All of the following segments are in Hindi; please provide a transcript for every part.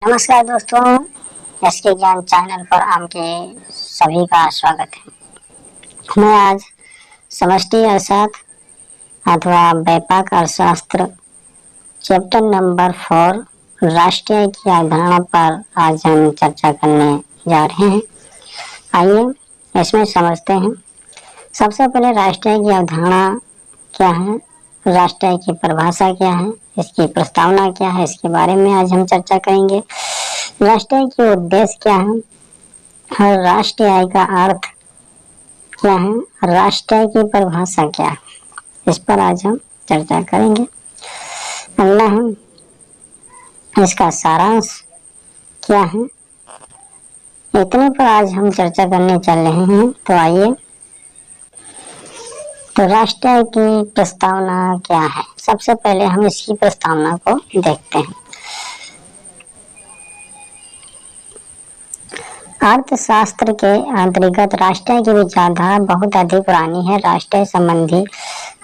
नमस्कार दोस्तों, एसके ज्ञान चैनल पर आपके सभी का स्वागत है। मैं आज समष्टि अर्थशास्त्र अथवा व्यापक अर्थशास्त्र चैप्टर नंबर 4 राष्ट्रीय की अवधारणा पर आज हम चर्चा करने जा रहे हैं। आइए इसमें समझते हैं। सबसे पहले राष्ट्रीय की अवधारणा क्या है, राष्ट्रीय की परिभाषा क्या है, इसकी प्रस्तावना क्या है, इसके बारे में आज हम चर्चा करेंगे। राष्ट्रीय के उद्देश्य क्या है और राष्ट्रीय आय का अर्थ क्या है, राष्ट्रीय की परिभाषा क्या है, इस पर आज हम चर्चा करेंगे। अगला है इसका सारांश क्या है, इतने पर आज हम चर्चा करने चल रहे हैं। तो आइए, तो राष्ट्रीय की प्रस्तावना क्या है। सबसे पहले हम इसकी प्रस्तावना को देखते हैं। अर्थशास्त्र के अंतर्गत राष्ट्रीय की विचारधारा बहुत अधिक पुरानी है। राष्ट्रीय संबंधी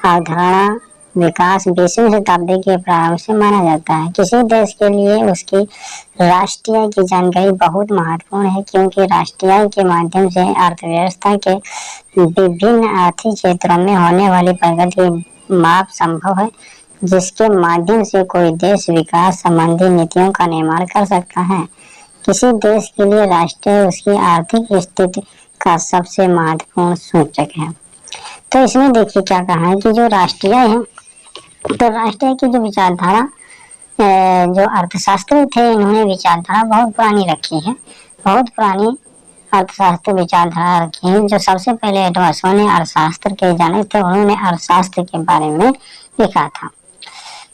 अवधारणा विकास 20वीं शताब्दी के प्रारंभ से माना जाता है। किसी देश के लिए उसकी राष्ट्रीय की जानकारी बहुत महत्वपूर्ण है, क्योंकि राष्ट्रीय के माध्यम से अर्थव्यवस्था के विभिन्न आर्थिक क्षेत्रों में होने वाली प्रगति की माप संभव है, जिसके माध्यम से कोई देश विकास संबंधी नीतियों का निर्माण कर सकता है। किसी देश के लिए राष्ट्रीय उसकी आर्थिक स्थिति का सबसे महत्वपूर्ण सूचक है। तो इसमें देखिए क्या कहा है कि जो राष्ट्रीय है, तो राष्ट्रीय की जो विचारधारा जो अर्थशास्त्री थे, इन्होंने विचारधारा बहुत पुरानी रखी है, बहुत पुरानी अर्थशास्त्र विचारधारा रखी है। जो सबसे पहले एडवर्सो ने अर्थशास्त्र के जनक थे, उन्होंने अर्थशास्त्र के बारे में लिखा था।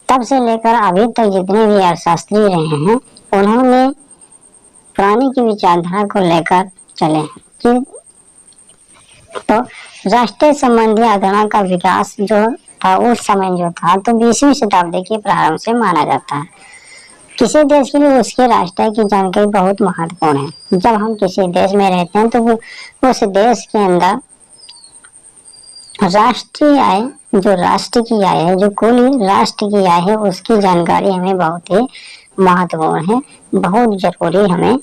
तब से लेकर अभी तक जितने भी अर्थशास्त्री रहे हैं, उन्होंने पुरानी की विचारधारा को लेकर चले हैं कि तो राष्ट्रीय संबंधी अवधारणा का विकास जो था उस समय जो था, तो 20वीं शताब्दी के प्रारंभ से माना जाता है। किसी देश के लिए उसके राष्ट्रीय की जानकारी बहुत महत्वपूर्ण है। जब हम किसी देश में रहते हैं तो उस देश के अंदर राष्ट्रीय आय, जो राष्ट्र की आय है, जो कुल राष्ट्र की आय है, उसकी जानकारी हमें बहुत ही महत्वपूर्ण है, बहुत जरूरी हमें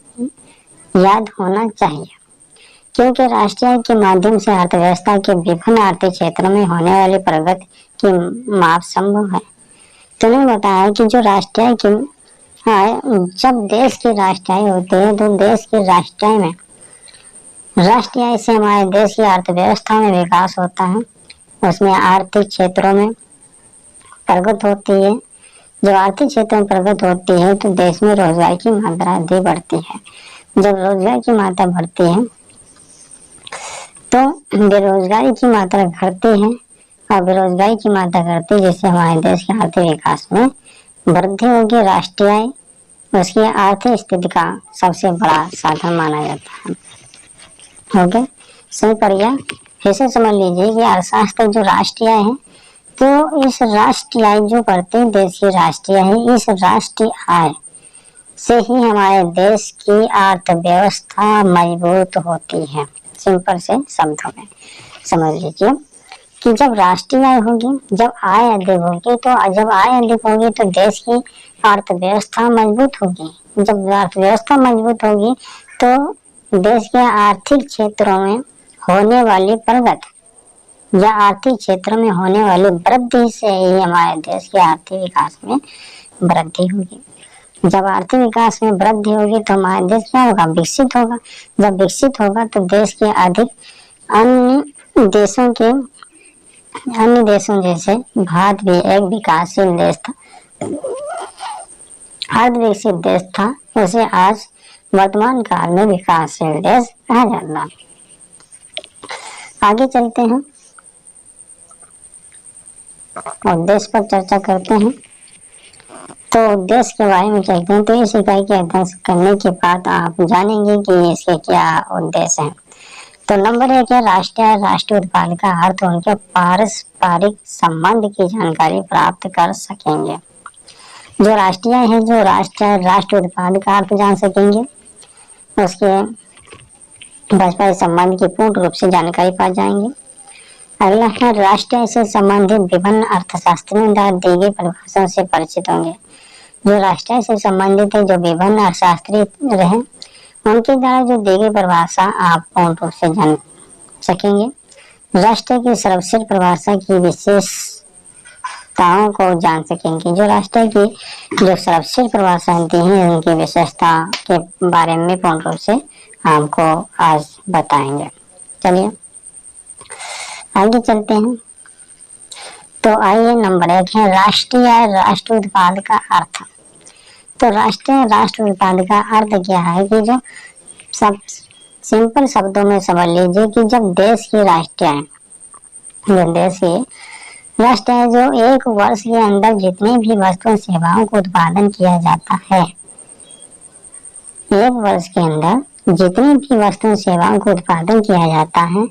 याद होना चाहिए, क्योंकि राष्ट्रीय के माध्यम से अर्थव्यवस्था के विभिन्न आर्थिक क्षेत्रों में होने वाली प्रगति की माप संभव है। तो मैंने बताया कि जो राष्ट्रीय की आय, जब देश की राष्ट्रीय होती है तो देश की राष्ट्रीय में राष्ट्रीय से हमारे देश की अर्थव्यवस्था में विकास होता है, उसमें आर्थिक क्षेत्रों में प्रगति होती है। जब आर्थिक क्षेत्र में प्रगति होती है तो देश में रोजगार की मात्रा अधिक बढ़ती है। जब रोजगार की मात्रा बढ़ती है तो बेरोजगारी की मात्रा घटती है, और बेरोजगारी की मात्रा घटती है, जिससे हमारे देश के आर्थिक विकास में वृद्धि होगी। राष्ट्रीय आय उसकी आर्थिक स्थिति का सबसे बड़ा साधन माना जाता है। ओके, सही करिए, फिर से समझ लीजिए कि अर्थशास्त्र जो राष्ट्रीय है, तो इस राष्ट्रीय आय जो प्रत्येक देश की राष्ट्रीय है, इस राष्ट्रीय आय से ही हमारे देश की अर्थव्यवस्था मजबूत होती है। सिंपल से शब्दों में समझ लीजिए कि जब राष्ट्रीय आय होगी, जब आय अधिक होगी, तो जब आय अधिक होगी तो देश की अर्थव्यवस्था मजबूत होगी। जब अर्थव्यवस्था मजबूत होगी तो देश के आर्थिक क्षेत्रों में होने वाली प्रगति या आर्थिक क्षेत्र में होने वाली वृद्धि से ही हमारे देश के आर्थिक विकास में वृद्धि होगी। जब आर्थिक विकास में वृद्धि होगी तो हमारा देश क्या होगा, विकसित होगा। जब विकसित होगा तो देश के अधिक अन्य देशों जैसे भारत भी एक विकासशील देश था, अर्ध विकसित देश था, उसे आज वर्तमान काल में विकासशील देश कहा जाता है। आगे चलते हैं, उद्देश्य पर चर्चा करते हैं। तो उद्देश्य के बारे में चलते हैं। तो इस इकाई के अध्ययन करने के बाद आप जानेंगे कि इसके क्या उद्देश्य हैं। तो नंबर 1 है राष्ट्रीय उत्पाद का अर्थ, उनके पारस्परिक संबंध की जानकारी प्राप्त कर सकेंगे। जो राष्ट्रीय है, जो राष्ट्रीय उत्पाद का अर्थ जान सकेंगे, उसके पारस्परिक संबंध की पूर्ण रूप से जानकारी पा जाएंगे। अगला है राष्ट्रीय से संबंधित विभिन्न अर्थशास्त्रियों द्वारा दी गई परिभाषाओं से परिचित होंगे। जो राष्ट्रीय से संबंधित है, जो विभिन्न अर्थशास्त्री रहे, उनके द्वारा जो दी गई परिभाषा आप पूर्ण रूप से जान सकेंगे। राष्ट्र की सर्वश्रेष्ठ परिभाषा की विशेषताओं को जान सकेंगे। जो राष्ट्र की जो सर्वश्रेष्ठ परिभाषा होती है, उनकी विशेषता के बारे में पूर्ण रूप से आपको आज बताएंगे। चलिए आगे चलते हैं। तो आइए, नंबर 1 है राष्ट्रीय राष्ट्र उत्पाद का अर्थ। तो राष्ट्रीय राष्ट्र उत्पाद का अर्थ क्या है कि जो सब सिंपल शब्दों में समझ लीजिए कि जब देश की राष्ट्रीय जो देश की राष्ट्र है, जो एक वर्ष के अंदर जितनी भी वस्तुओं सेवाओं को उत्पादन किया जाता है, एक वर्ष के अंदर जितनी भी वस्तुओं सेवाओं को उत्पादन किया जाता है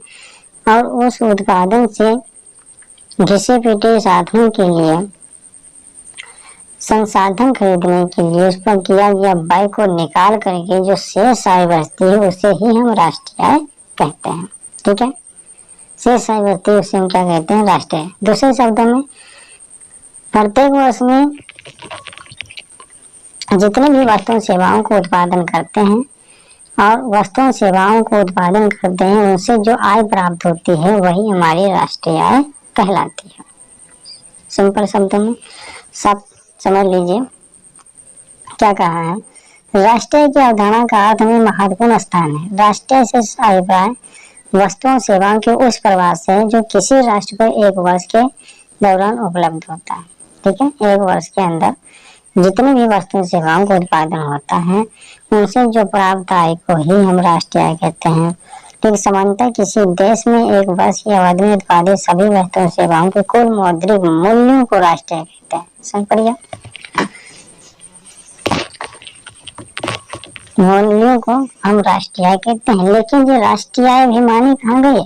और उस उत्पादन से घिसे पिटे साधनों के लिए संसाधन खरीदने के लिए उस पर किया गया व्यय को निकाल करके जो शेष आय बचती है, उसे ही हम राष्ट्रीय आय कहते हैं। ठीक है, शेष आय बचती है उसे हम क्या कहते हैं? राष्ट्रीय आय। दूसरे शब्दों में, प्रत्येक वर्ष में जितने भी वस्तुओं सेवाओं को उत्पादन करते हैं और वस्तुओं सेवाओं को उत्पादन करते हैं, उनसे जो आय प्राप्त होती है वही हमारी राष्ट्रीय आय कहलाती है। सिंपल शब्दों में सब समझ लीजिए क्या कहा है। राष्ट्रीय की अवधारणा का अर्थ में महत्वपूर्ण स्थान है। राष्ट्रीय से अभिप्राय वस्तुओं सेवाओं के उस प्रवाह से है जो किसी राष्ट्र पर एक वर्ष के दौरान उपलब्ध होता है। ठीक है, एक वर्ष के अंदर जितनी भी वस्तुओं सेवाओं का उत्पादन होता है, उनसे जो प्राप्त आय को ही हम राष्ट्रीय आय कहते हैं। ठीक समानता किसी देश में एक वर्ष की अवधि में उत्पादित सभी वस्तुओं सेवाओं के कुल मौद्रिक मूल्यों को राष्ट्रीय कहते हैं। समझ पड़िए, मूल्यों को हम राष्ट्रीय आय कहते हैं। लेकिन ये राष्ट्रीय आय भी मानी कहाँ गई?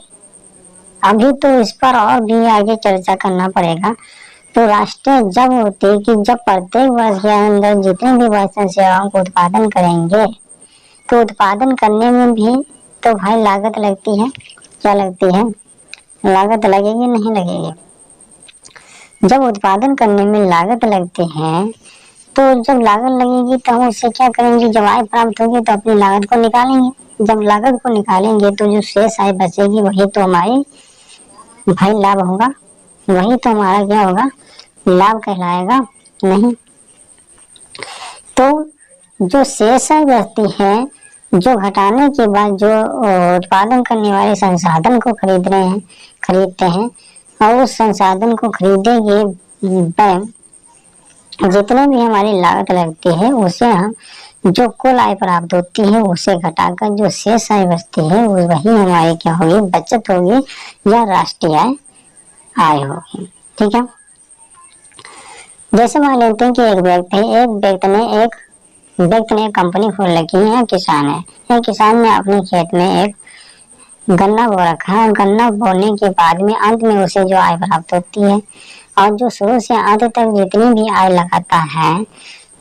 अभी तो इस पर और भी आगे चर्चा करना पड़ेगा। तो राष्ट्रीय जब होती है कि जब प्रत्येक वर्ष के अंदर जितने भी वस्तु सेवाओं को उत्पादन करेंगे, तो उत्पादन करने में भी तो भाई लागत लगती है। क्या लगती है? लागत लगेगी, नहीं लगेगी? जब उत्पादन करने में लागत लगती है, तो जब लागत लगेगी तो हम उससे क्या करेंगे? जब आय प्राप्त होगी तो अपनी लागत को निकालेंगे। जब लागत को निकालेंगे तो जो शेष आय बचेगी वही तो हमारी भाई लाभ होगा, वही तो हमारा क्या होगा? लाभ कहलाएगा। नहीं तो जो शेष आय बचती है, जो घटाने के बाद जो उत्पादन करने वाले संसाधन को खरीदते हैं और उस संसाधन को खरीदेंगे जितने भी हमारी लागत लगती है, उसे हम जो कुल आय प्राप्त होती है उसे घटाकर जो शेष आय बचती है वही हमारी क्या होगी? बचत होगी या राष्ट्रीय आय होगी। ठीक है, जैसे मान लेते हैं कि एक व्यक्ति ने एक कंपनी खोल रखी है, किसान है। एक किसान ने अपने खेत में एक गन्ना बो रखा है। गन्ना बोने के बाद में अंत में उसे जो आय प्राप्त होती है, और जो शुरू से अंत तक जितनी भी आय लगाता है,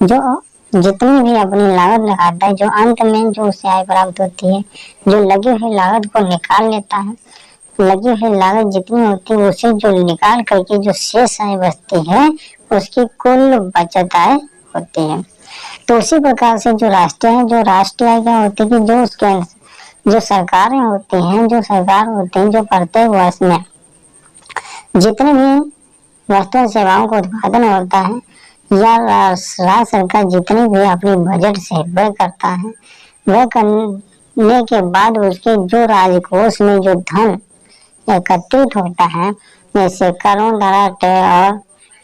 जो जितनी भी अपनी लागत लगाता है, जो अंत में जो उसे आय प्राप्त होती है, जो लगी हुई लागत को निकाल लेता है, लगी हुई लागत जितनी होती है उसे जो निकाल करके जो शेष आय बचती है उसकी कुल बचत आय होती है। तो उसी प्रकार से जो राष्ट्रीय है, जो राष्ट्रीय आय क्या होती है कि जो उसके जो सरकारें होती हैं, जो सरकार होती हैं, जो प्रत्येक वर्ष में जितने भी वस्तुओं सेवाओं का उत्पादन होता है या राज्य सरकार जितनी भी अपनी बजट से व्यय करता है, व्यय करने के बाद उसके जो राजकोष में जो धन एकत्रित होता है, जैसे करों द्वारा और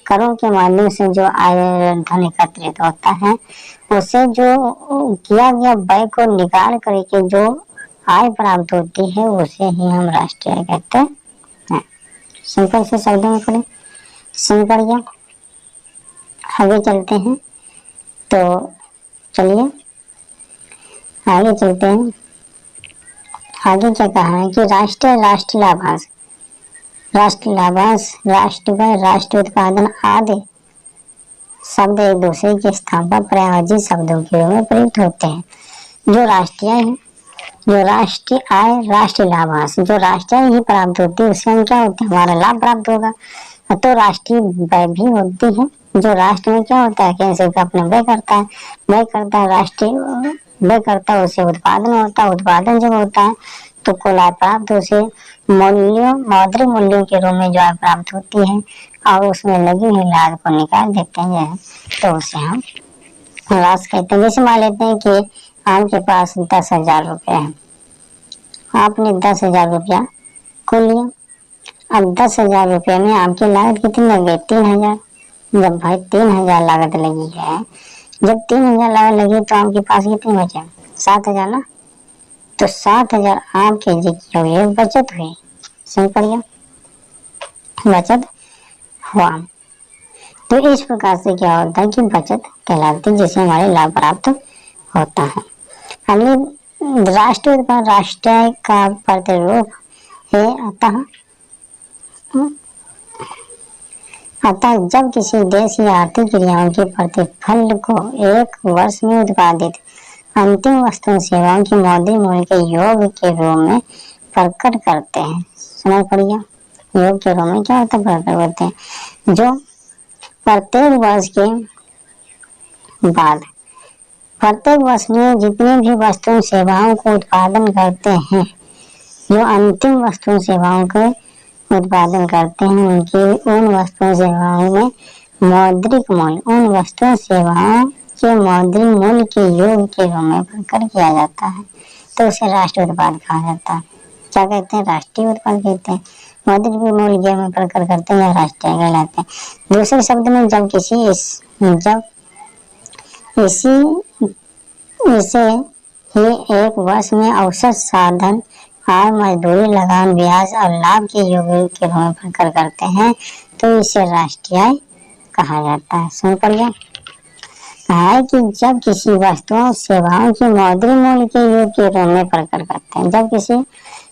करों के माध्यम से जो आय धन एकत्रित होता है, उसे जो किया गया व्यय को निकाल करके जो आय प्राप्त होती है उसे ही हम राष्ट्रीय आय कहते हैं। सिंपल से शब्दों में पढ़े, सिंपल गया। आगे चलते हैं। तो चलिए आगे चलते हैं। आगे क्या कहा है कि राष्ट्रीय लाभांश, राष्ट्र व्यय, राष्ट्र उत्पादन आदि शब्द एक दूसरे के स्थान पर पर्यायवाची शब्दों के रूप में प्रयुक्त होते हैं। जो राष्ट्रीय है, जो राष्ट्रीय आय, राष्ट्रीय लाभांश, जो राष्ट्रीय ही प्राप्त होती है उससे हम क्या होते हैं? हमारा लाभ प्राप्त होगा। तो राष्ट्रीय व्यय भी होती है, जो राष्ट्र में क्या होता है, कैसे का अपना व्यय करता है, व्यय करता है, राष्ट्रीय व्यय करता है, उसे उत्पादन होता है, उत्पादन जब होता है तो कुल आय प्राप्त, उसे मूल्यों, मौद्रिक मूल्यों के रूप में जो आय प्राप्त होती है और उसमें लगी हुई लाभ को निकाल देते हैं तो उसे हम राशि कहते हैं। जैसे मान लेते हैं कि आपके पास 10,000 रुपये है, आपने 10,000 रुपया को लिया। अब 10,000 रुपये में आपकी लागत कितनी लग गई, 3,000। जब भाई 3,000 लागत लगी है, जब 3,000 लागत लगी तो आपके पास कितने बचे, 7,000 ना। तो 7,000 आपके जी की हुई बचत हुई, समझ पड़ गया, बचत हुआ। तो इस प्रकार से क्या होता है कि बचत कहलाती है, जिससे हमारे लाभ प्राप्त होता है। अगले राष्ट्रीय उत्पाद, राष्ट्र का प्रतिरूप है। अतः जब किसी देश की आर्थिक क्रियाओं के प्रतिफल को एक वर्ष में उत्पादित अंतिम वस्तु सेवाओं की मौद्रिक मूल्य के योग के रूप में प्रकट करते हैं, समझ पड़ गया, योग के रूप में क्या होता है, प्रकट करते हैं। जो प्रत्येक वर्ष के बाद प्रत्येक वर्ष में जितनी भी वस्तु सेवाओं को उत्पादन करते हैं, जो अंतिम वस्तु सेवाओं को उत्पादन करते हैं, उनकी उन वस्तु सेवाओं में मौद्रिक मूल्य, उन वस्तु सेवाओं के मौद्रिक मूल्य के योग के रूप में प्रकट किया जाता है, तो उसे राष्ट्रीय उत्पाद कहा जाता है। क्या कहते हैं, राष्ट्रीय उत्पाद कहते हैं। मौद्रिक मूल्य में प्रकट करते हैं या राष्ट्रीय कहलाते हैं। दूसरे शब्द में जब इसे ही एक वर्ष में औसत साधन, आय, मजदूरी, लगान, ब्याज और लाभ के योग के रूप में प्रकट करते हैं, तो इसे राष्ट्रीय आय कहा जाता है। समझ पड़ गया। कहा है कि जब किसी वस्तुओं सेवाओं की मौद्रिक मूल्य के योग के रूप में प्रकट करते हैं, जब किसी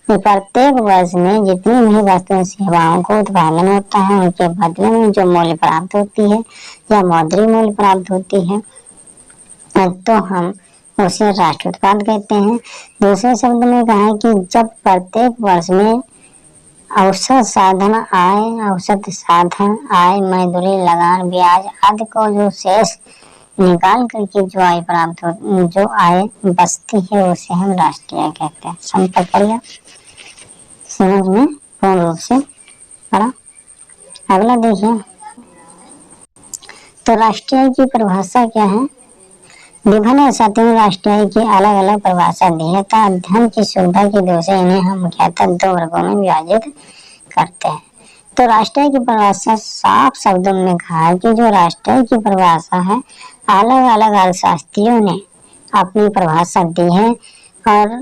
प्रत्येक वर्ष में जितनी भी वस्तुओं सेवाओं को उत्पादन होता है, उनके बदले में जो मूल्य प्राप्त होती है या मौद्रिक मूल्य प्राप्त होती है, तो हम उसे राष्ट्रीय उत्पाद कहते हैं। दूसरे शब्द में कहा है कि जब प्रत्येक वर्ष में औसत साधन आय, मजदूरी, लगान, ब्याज आदि को जो शेष निकाल करके जो आय प्राप्त हो, जो आय बचती है, उसे हम राष्ट्रीय आय कहते हैं। समझ पड़ गया, समझ में पूर्ण रूप से पड़ा। अगला देखिए, तो राष्ट्रीय आय की परिभाषा क्या है। विभिन्न अर्थशास्त्रियों ने राष्ट्रीय आय की अलग अलग परिभाषा दी है, तथा अध्ययन की सुविधा की दृष्टि से इन्हें हम मुख्यतः 2 वर्गों में विभाजित करते हैं। तो राष्ट्रीय की परिभाषा साफ शब्दों में कहा है कि जो राष्ट्रीय की परिभाषा है, अलग अलग अर्थशास्त्रियों ने अपनी परिभाषा दी है और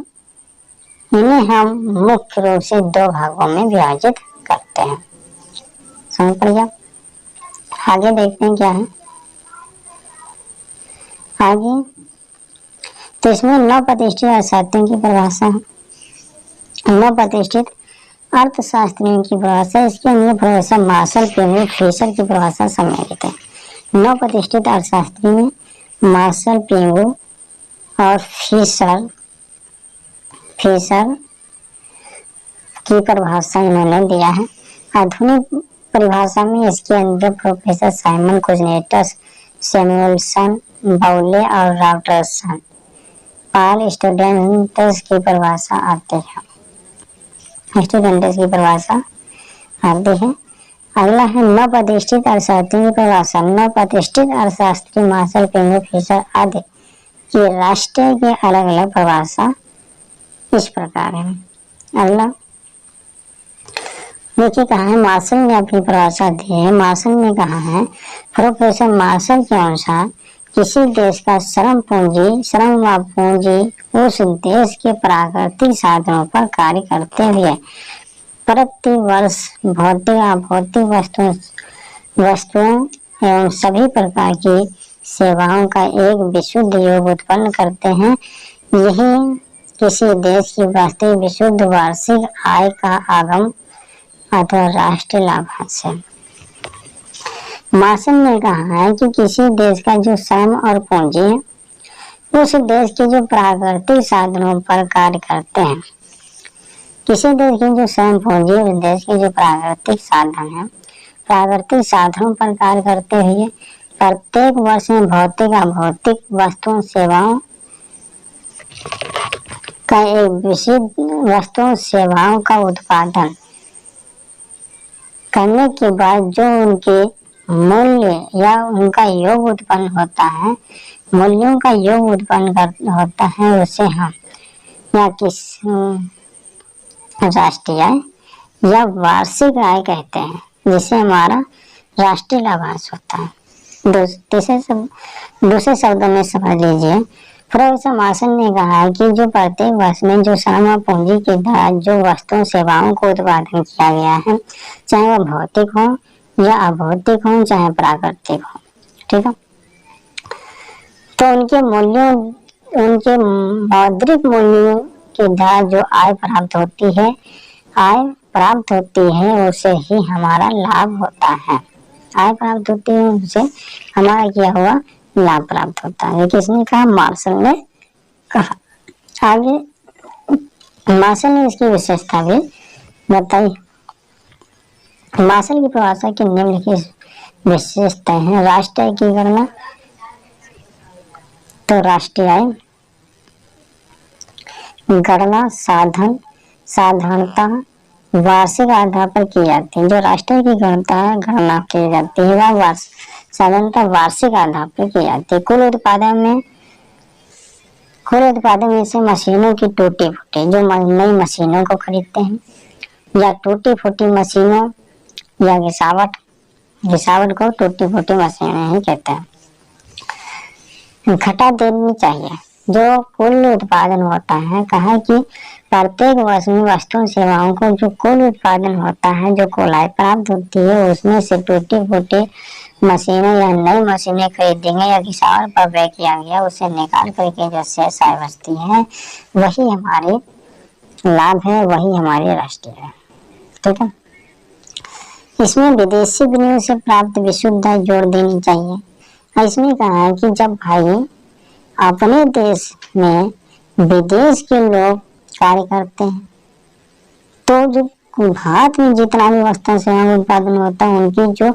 इन्हें हम मुख्य रूप से 2 भागों में विभाजित करते हैं। समझ पड़ गया। आगे देखते हैं क्या है आगे। तो इसमें 9 प्रतिष्ठित अर्थशास्त्रियों की परिभाषा है, 9 प्रतिष्ठित अर्थशास्त्रियों की परिभाषा। इसके अंदर प्रोफेसर मार्शल पेंगू फिशर की परिभाषा सम्मिलित है। 9 प्रतिष्ठित अर्थशास्त्री में मार्शल पेंगू और फिशर की परिभाषा इन्होंने दिया है। आधुनिक परिभाषा में इसके अंदर प्रोफेसर साइमन कुजनेटस, सैमुएलसन, बाउले और रॉबर्टसन, पाल स्टूडेंट्स की परिभाषा आती है। स्टूडेंट्स की परिभाषा आती है। अगला है 9 प्रतिष्ठित अर्थशास्त्रियों की परिभाषा। 9 प्रतिष्ठित अर्थशास्त्री मार्शल पेंगू फिशर आदि की राष्ट्रीय की अलग अलग परिभाषा इस प्रकार है। अगला देखिए, कहा है मार्शल ने अपनी परिभाषा दी है। मार्शल ने कहा है, प्रोफेसर मार्शल के अनुसार किसी देश का श्रम व पूंजी उस देश के प्राकृतिक साधनों पर कार्य करते हुए प्रति वर्ष भौतिक अभौतिक वस्तुओं एवं सभी प्रकार की सेवाओं का एक विशुद्ध योग उत्पन्न करते हैं। यही किसी देश की वास्तविक विशुद्ध वार्षिक आय का आगम अथवा राष्ट्रीय लाभांश है। मार्शल ने कहा है कि किसी देश का जो श्रम और पूंजी है, उस देश के जो प्राकृतिक साधनों पर कार्य करते हैं, किसी देश की जो श्रम पूंजी उस देश के जो प्राकृतिक साधन है, प्राकृतिक साधनों पर कार्य करते हुए प्रत्येक वर्ष में भौतिक अभौतिक वस्तुओं सेवाओं का एक विशिष्ट वस्तुओं सेवाओं का उत्पादन करने के बाद जो उनके मूल्य या उनका योग उत्पन्न होता है, मूल्यों का योग उत्पन्न होता है, उसे हम या किस राष्ट्रीय आय या वार्षिक आय कहते हैं, जिसे हमारा राष्ट्रीय लाभांश होता है। दूसरे शब्दों में समझ लीजिए, प्रोफेसर मार्शल ने कहा है कि जो प्रत्येक वर्ष में जो श्रम और पूंजी के द्वारा जो वस्तुओं सेवाओं को उत्पादन किया गया है, चाहे वह भौतिक हो या अभौतिक हो, चाहे प्राकृतिक हो, ठीक है, तो उनके मूल्यों, उनके मौद्रिक मूल्यों के द्वारा जो आय प्राप्त होती है उसे ही हमारा लाभ होता है। आय प्राप्त होती है, उसे हमारा किया हुआ लाभ प्राप्त होता है। ये किसने कहा? मार्शल ने कहा। आगे मार्शल ने इसकी विशेषता भी बताई। मार्शल की परिभाषा की निम्नलिखित विशेषताएं हैं। राष्ट्रीय आय की गणना, तो राष्ट्रीय आय गणना साधारणता वार्षिक आधार पर की जाती है। जो राष्ट्रीय की गणना की जाती है वह साधारणतः वार्षिक आधार पर की जाती है। कुल उत्पादन में से मशीनों की टूटी फूटी, जो नई मशीनों को खरीदते हैं, या टूटी फूटी मशीनों या घिसावट को टूटी फूटी मशीनें ही कहते हैं, घटा देनी चाहिए। जो कुल उत्पादन होता है, कहा कि प्रत्येक वर्ष में वस्तुओं सेवाओं को जो कुल उत्पादन होता है, जो कुल आय प्राप्त होती है, उसमें से टूटी फूटी मशीनें या नई मशीनें खरीदेंगे या घिसावट पर व्यय किया गया उसे निकाल करके जो शेष आय बचती है, वही हमारे लाभ है, वही हमारे राष्ट्रीय है, ठीक है। इसमें विदेशी विनियोग से प्राप्त विशुद्ध आय जोड़ देनी चाहिए। इसमें कहा है कि जब भाई अपने देश में विदेश के लोग कार्य करते हैं, तो जो भारत में जितना भी वस्तु सेवा उत्पादन होता है, उनकी जो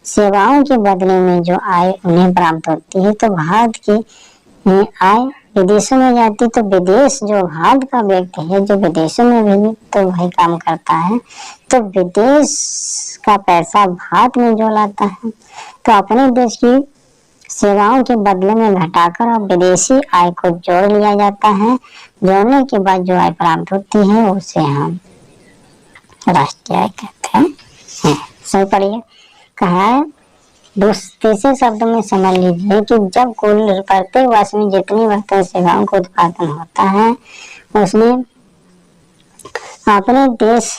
सेवाओं के बदले में जो आय उन्हें प्राप्त होती है, तो भारत की आय विदेशों में जाती, तो विदेश जो भारत का व्यक्ति है जो विदेशों में भी तो भाई काम करता है, तो विदेश का पैसा भारत में जो लाता है, तो अपने देश की सेवाओं के बदले में घटाकर और विदेशी आय को जोड़ लिया जाता है। जोड़ने के बाद जो आय प्राप्त होती है उसे हम राष्ट्रीय आय कहते हैं। सही पढ़िए, कहा है दूसरे शब्दों में समझ लीजिए कि जब कुल प्रत्येक वर्ष में जितनी वस्तु सेवाओं का उत्पादन होता है, उसमें अपने देश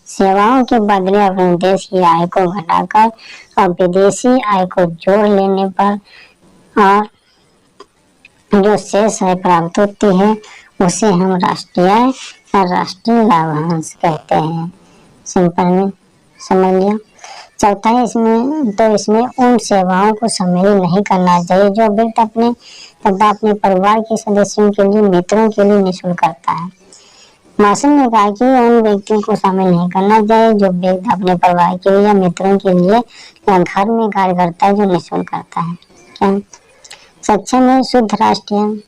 सेवाओं के बदले अपने देश की आय को घटाकर और विदेशी आय को जोड़ लेने पर और जो शेष आय प्राप्त होती है उसे हम राष्ट्रीय आय और राष्ट्रीय लाभांश कहते हैं। सिंपल में समझ लिया। चौथा है इसमें उन सेवाओं को सम्मिलित नहीं करना चाहिए जो व्यक्ति अपने तथा अपने परिवार के सदस्यों के लिए, मित्रों के लिए निःशुल्क करता है। मार्शल ने कहा कि उन व्यक्तियों को शामिल नहीं करना चाहिए जो व्यक्ति अपने परिवार के लिए या मित्रों के लिए या घर में कार्य करता है, जो निःशुल्क करता है। क्या सक्षम है? शुद्ध राष्ट्रीय।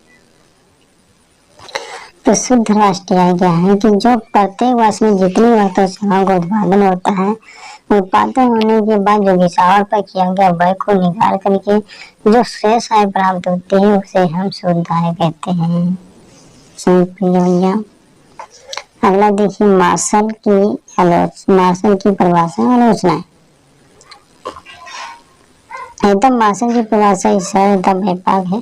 तो शुद्ध राष्ट्रीय क्या है कि जो प्रत्येक वर्ष में जितनी वस्तु सेवाओं का उत्पादन होता है, उत्पादन होने के बाद जो घिसावट पर किया गया व्यय को निकाल करके जो शेष आय प्राप्त होती है उसे हम शुद्ध आय कहते हैं। अगला देखिए मार्शल की परिभाषा आलोचना। एकदम मार्शल की परिभाषा एकदम व्यापक है,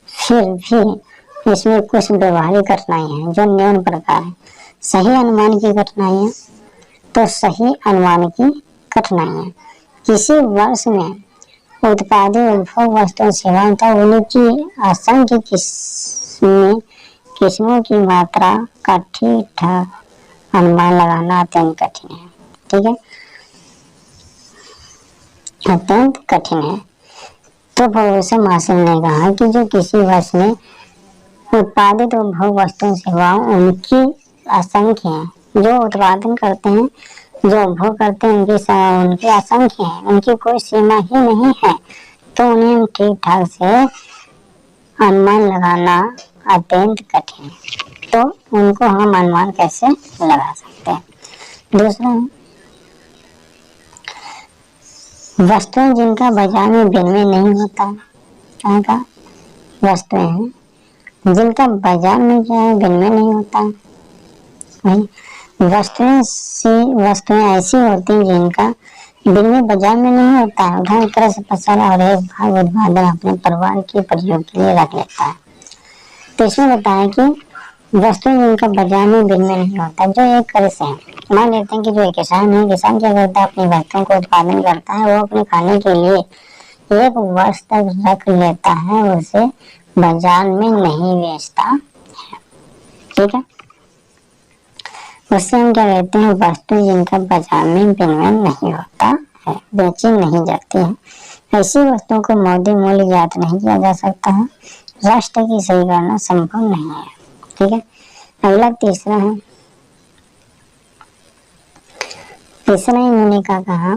फिर भी इसमें कुछ व्यवहारिक कठिनाई है जो निम्न प्रकार है। सही अनुमान की कठिनाइयाँ। तो सही अनुमान की कठिनाइयाँ किसी वर्ष में उत्पादित उपभोग वस्तुओं सेवाओं तथा उनकी असंख्य किस्मों की मात्रा का ठीक ठाक अनुमान लगाना अत्यंत कठिन है। ठीक है, अत्यंत कठिन है। तो प्रोफेसर मार्शल ने कहा कि जो किसी वर्ष में उत्पादित उपभोग वस्तुओं सेवाओं उनकी असंख्य हैं, जो उत्पादन करते हैं जो उपभोग करते हैं उनकी असंख्य है, उनकी कोई सीमा ही नहीं है, तो उन्हें ठीक ठाक से अनुमान लगाना अत्यंत कठिन है। तो उनको हम अनुमान कैसे लगा सकते हैं? दूसरा, वस्तुएं जिनका बाजार में विनिमय नहीं होता, क्या का वस्तुएं हैं जिनका बाजार में क्या है विनिमय नहीं होता। वस्तुएं ऐसी होती हैं जिनका विनिमय बाजार में नहीं होता है, उदाहरण तरह से फसल और एक भाग उत्पादन अपने परिवार के प्रयोग के लिए रख लेता है। तो इसमें बताया कि वस्तुएं जिनका बाजार में विनिमय नहीं होता, जो एक तरह से है, मान लेते हैं कि जो एक किसान है, किसान क्या करता है, अपनी वस्तुओं को उत्पादन करता है, वो अपने खाने के लिए एक वर्ष तक रख लेता है, उसे बाजार में नहीं बेचता है, ठीक है। उससे हम क्या कहते हैं, वस्तु जिनका बाजार में विनिमय नहीं होता है, बेची नहीं जाती है। ऐसी वस्तुओं को मौद्रिक मूल्य ज्ञात नहीं किया जा सकता है, राष्ट्र की सही करना संभव नहीं है, ठीक है। अगला तीसरा है, तीसरा इन्होंने कहा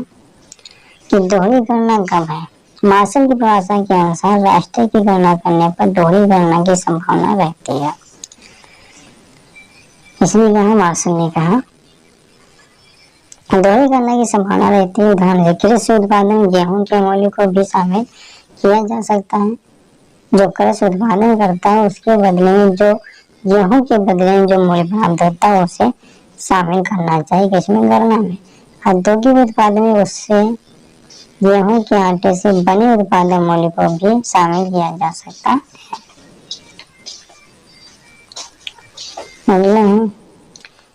कि दोहरी गणना कब है। मार्शल की परिभाषा के अनुसार राष्ट्र की गणना करने पर दोहरी गणना की संभावना रहती है। इसलिए कहा मार्शल ने कहा दोहरी गणना की संभावना रहती है। उदाहरण है कृषि उत्पादन गेहूं के मूल्य को भी शामिल किया जा सकता है। जो कृषि उत्पादन करता है उसके बदले में जो गेहूं के बदले में जो मूल्य प्राप्त होता है उसे शामिल करना चाहिए किसमें, गणना में। औद्योगिक उत्पादन में उससे गेहूं के आटे से बने उत्पादन मूल्य को भी शामिल किया जा सकता है। अगला है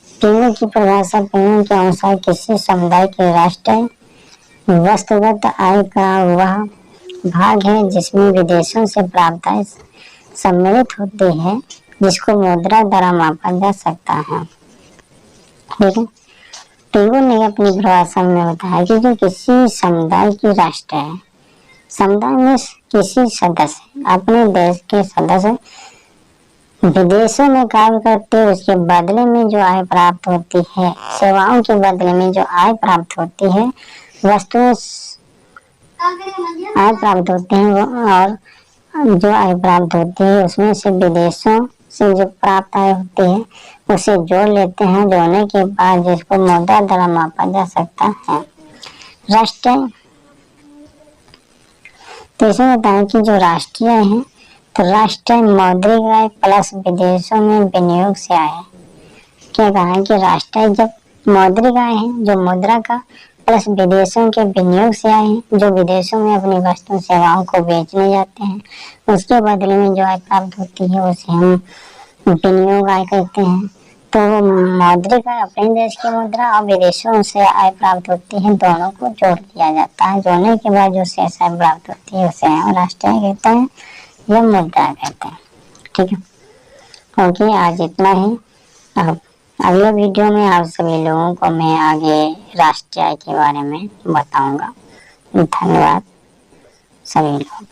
पिंगो की परिभाषा। पिंगो के अनुसार किसी समुदाय के राष्ट्रीय वस्तुगत आय का वह भाग है जिसमें विदेशों से प्राप्त आय सम्मिलित होती है, जिसको मुद्रा द्वारा मापा जा सकता है, ठीक है। पिंगो ने अपनी परिभाषा में बताया कि जो किसी समुदाय की राष्ट्र है, समुदाय में किसी सदस्य अपने देश के सदस्य विदेशों में कार्य करते हैं, उसके बदले में जो आय प्राप्त होती है, सेवाओं के बदले में जो आय प्राप्त होती है, वस्तुएं आय प्राप्त होते हैं, और जो आय प्राप्त होती है उसमें से विदेशों से जो प्राप्त आय होती है उसे जोड़ लेते हैं, जोड़ने के बाद जिसको मुद्रा द्वारा मापा जा सकता है, राष्ट्रीय। तो इसमें बताएं कि जो राष्ट्रीय है तो राष्ट्रीय मौद्रिक आय प्लस विदेशों में विनियोग से आय। क्या कहा है कि राष्ट्रीय जब मौद्रिक आय है जो मुद्रा का प्लस विदेशों के विनियोग से आए हैं, जो विदेशों में अपनी वस्तु सेवाओं को बेचने जाते हैं, उसके बदले में जो आय प्राप्त होती है उसे हम विनियोग आय कहते हैं। तो मौद्रिक आय अपने देश की मुद्रा और विदेशों से आय प्राप्त होती है, दोनों को जोड़ दिया जाता है। जोड़ने के बाद जो शेष आय प्राप्त होती है उसे हम राष्ट्रीय कहते हैं या मुद्रा कहते हैं, ठीक है। ओके, आज इतना ही। अब अगले वीडियो में आप सभी लोगों को मैं आगे राष्ट्रीय आय के बारे में बताऊंगा। धन्यवाद सभी लोग।